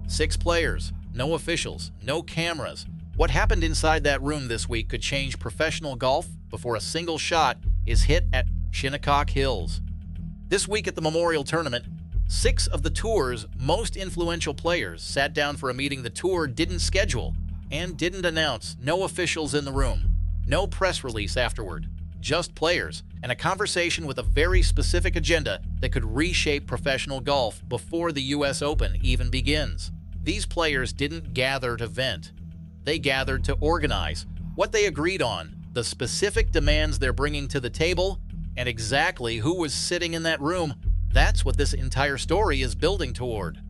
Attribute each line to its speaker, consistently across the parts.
Speaker 1: 6 players, no officials, no cameras. What happened inside that room this week could change professional golf before a single shot is hit at Shinnecock Hills. This week at the Memorial Tournament, 6 of the tour's most influential players sat down for a meeting the tour didn't schedule and didn't announce. No officials in the room, no press release afterward, just players and a conversation with a very specific agenda that could reshape professional golf before the US Open even begins. These players didn't gather to vent. They gathered to organize what they agreed on, the specific demands they're bringing to the table, and exactly who was sitting in that room. That's what this entire story is building toward.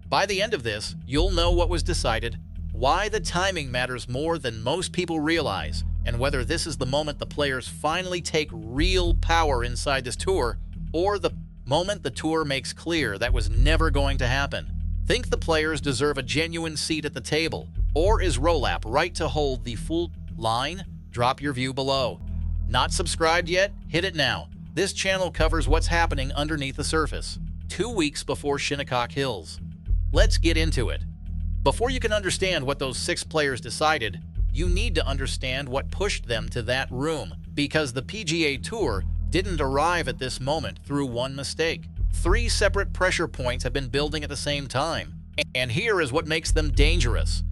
Speaker 1: By the end of this, you'll know what was decided, why the timing matters more than most people realize, and whether this is the moment the players finally take real power inside this tour, or the moment the tour makes clear that was never going to happen. Think the players deserve a genuine seat at the table, or is Rolapp right to hold the full line? Drop your view below. Not subscribed yet? Hit it now. This channel covers what's happening underneath the surface, 2 weeks before Shinnecock Hills. Let's get into it. Before you can understand what those 6 players decided, you need to understand what pushed them to that room, because the PGA Tour didn't arrive at this moment through one mistake. 3 separate pressure points have been building at the same time, and here is what makes them dangerous.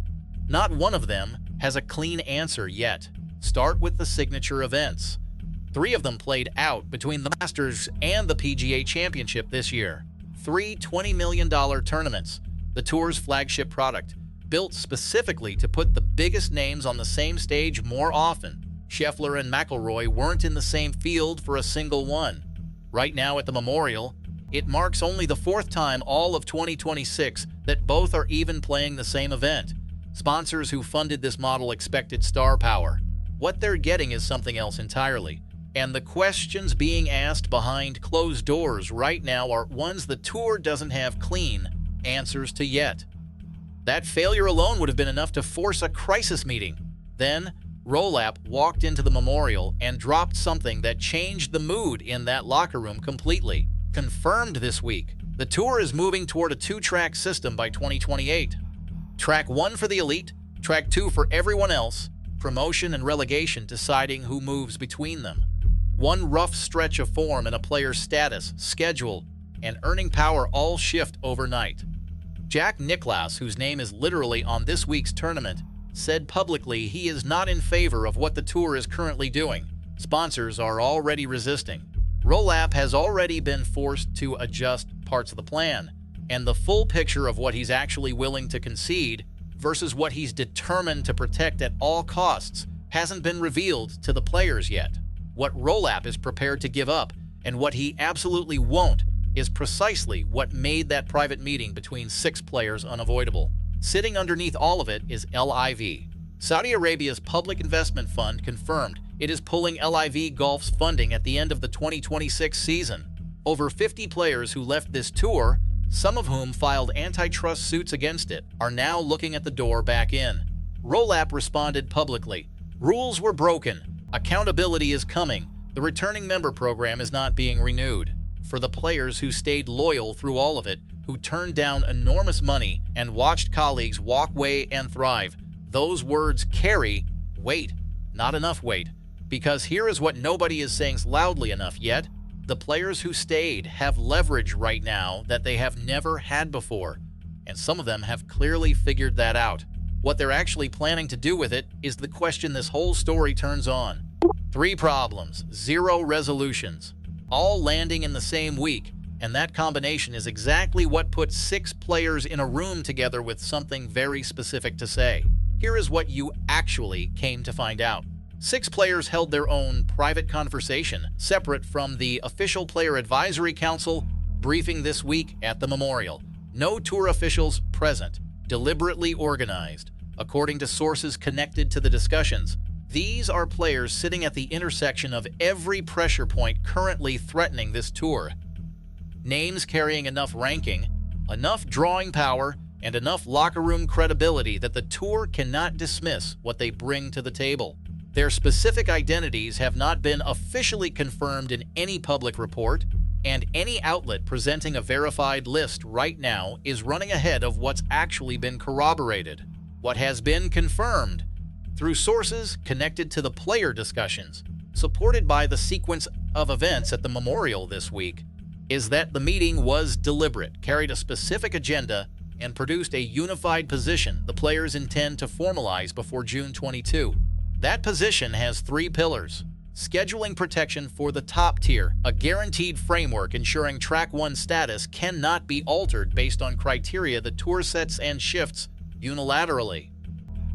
Speaker 1: Not one of them has a clean answer yet. Start with the signature events. 3 of them played out between the Masters and the PGA Championship this year. 3 $20 million tournaments, the tour's flagship product, built specifically to put the biggest names on the same stage more often. Scheffler and McIlroy weren't in the same field for a single one. Right now at the Memorial, it marks only the 4th time all of 2026 that both are even playing the same event. Sponsors who funded this model expected star power. What they're getting is something else entirely. And the questions being asked behind closed doors right now are ones the tour doesn't have clean answers to yet. That failure alone would have been enough to force a crisis meeting. Then, Rolapp walked into the Memorial and dropped something that changed the mood in that locker room completely. Confirmed this week, the tour is moving toward a 2-track system by 2028. Track 1 for the elite, Track 2 for everyone else, promotion and relegation deciding who moves between them. One rough stretch of form and a player's status, schedule, and earning power all shift overnight. Jack Nicklaus, whose name is literally on this week's tournament, said publicly he is not in favor of what the tour is currently doing. Sponsors are already resisting. Rolapp has already been forced to adjust parts of the plan, and the full picture of what he's actually willing to concede versus what he's determined to protect at all costs hasn't been revealed to the players yet. What Rolapp is prepared to give up and what he absolutely won't is precisely what made that private meeting between 6 players unavoidable. Sitting underneath all of it is LIV. Saudi Arabia's public investment fund confirmed it is pulling LIV Golf's funding at the end of the 2026 season. Over 50 players who left this tour, some of whom filed antitrust suits against it, are now looking at the door back in. Rolapp responded publicly. Rules were broken. Accountability is coming. The returning member program is not being renewed. For the players who stayed loyal through all of it, who turned down enormous money and watched colleagues walk away and thrive, those words carry weight, not enough weight. Because here is what nobody is saying loudly enough yet. The players who stayed have leverage right now that they have never had before, and some of them have clearly figured that out. What they're actually planning to do with it is the question this whole story turns on. 3 problems, 0 resolutions, all landing in the same week, and that combination is exactly what put 6 players in a room together with something very specific to say. Here is what you actually came to find out. 6 players held their own private conversation, separate from the official Player Advisory Council briefing this week at the Memorial. No tour officials present, deliberately organized. According to sources connected to the discussions, these are players sitting at the intersection of every pressure point currently threatening this tour. Names carrying enough ranking, enough drawing power, and enough locker room credibility that the tour cannot dismiss what they bring to the table. Their specific identities have not been officially confirmed in any public report, and any outlet presenting a verified list right now is running ahead of what's actually been corroborated. What has been confirmed through sources connected to the player discussions, supported by the sequence of events at the Memorial this week, is that the meeting was deliberate, carried a specific agenda, and produced a unified position the players intend to formalize before June 22. That position has 3 pillars. Scheduling protection for the top tier, a guaranteed framework ensuring Track 1 status cannot be altered based on criteria the tour sets and shifts unilaterally.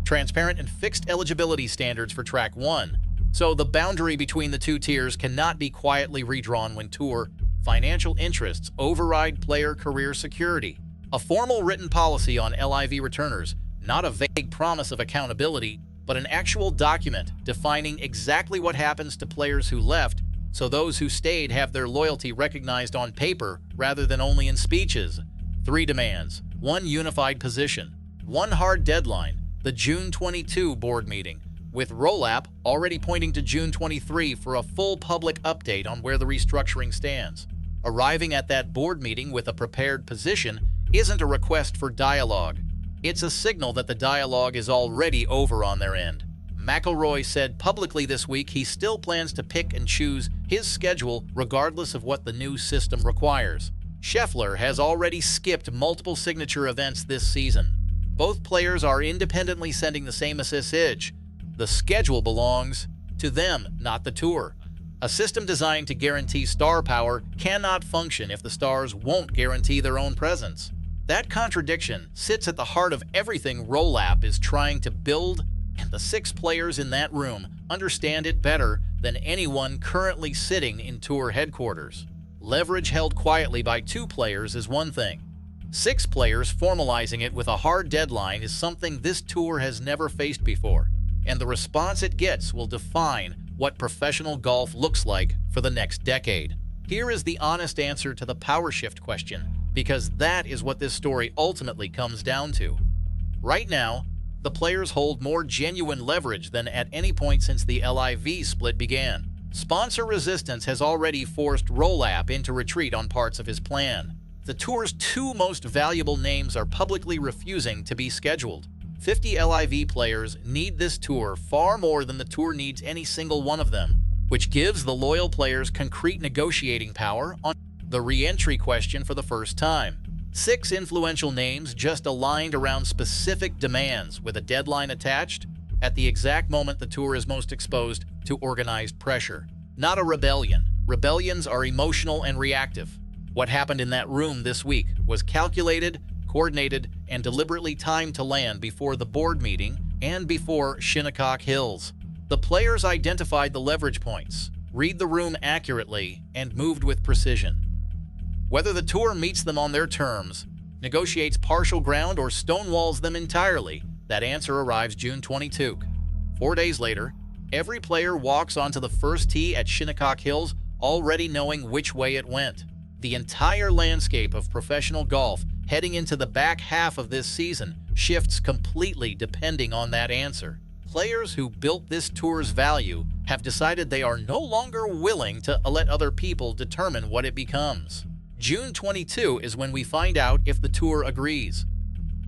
Speaker 1: Transparent and fixed eligibility standards for Track 1, so the boundary between the 2 tiers cannot be quietly redrawn when tour financial interests override player career security. A formal written policy on LIV returners, not a vague promise of accountability, but an actual document defining exactly what happens to players who left, so those who stayed have their loyalty recognized on paper rather than only in speeches. 3 demands, 1 unified position, 1 hard deadline, the June 22 board meeting, with Rolapp already pointing to June 23 for a full public update on where the restructuring stands. Arriving at that board meeting with a prepared position isn't a request for dialogue. It's a signal that the dialogue is already over on their end. McIlroy said publicly this week he still plans to pick and choose his schedule regardless of what the new system requires. Scheffler has already skipped multiple signature events this season. Both players are independently sending the same message. The schedule belongs to them, not the tour. A system designed to guarantee star power cannot function if the stars won't guarantee their own presence. That contradiction sits at the heart of everything Rolapp is trying to build, and the 6 players in that room understand it better than anyone currently sitting in tour headquarters. Leverage held quietly by 2 players is one thing. 6 players formalizing it with a hard deadline is something this tour has never faced before, and the response it gets will define what professional golf looks like for the next decade. Here is the honest answer to the power shift question, because that is what this story ultimately comes down to. Right now, the players hold more genuine leverage than at any point since the LIV split began. Sponsor resistance has already forced Rolapp into retreat on parts of his plan. The tour's 2 most valuable names are publicly refusing to be scheduled. 50 LIV players need this tour far more than the tour needs any single one of them, which gives the loyal players concrete negotiating power on the re-entry question for the first time. 6 influential names just aligned around specific demands with a deadline attached at the exact moment the tour is most exposed to organized pressure. Not a rebellion. Rebellions are emotional and reactive. What happened in that room this week was calculated, coordinated, and deliberately timed to land before the board meeting and before Shinnecock Hills. The players identified the leverage points, read the room accurately, and moved with precision. Whether the tour meets them on their terms, negotiates partial ground, or stonewalls them entirely, that answer arrives June 22. 4 days later, every player walks onto the first tee at Shinnecock Hills already knowing which way it went. The entire landscape of professional golf heading into the back half of this season shifts completely depending on that answer. Players who built this tour's value have decided they are no longer willing to let other people determine what it becomes. June 22 is when we find out if the tour agrees.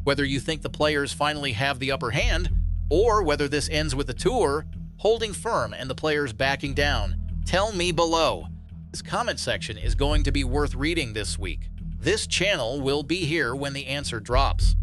Speaker 1: Whether you think the players finally have the upper hand, or whether this ends with the tour holding firm and the players backing down, tell me below. This comment section is going to be worth reading this week. This channel will be here when the answer drops.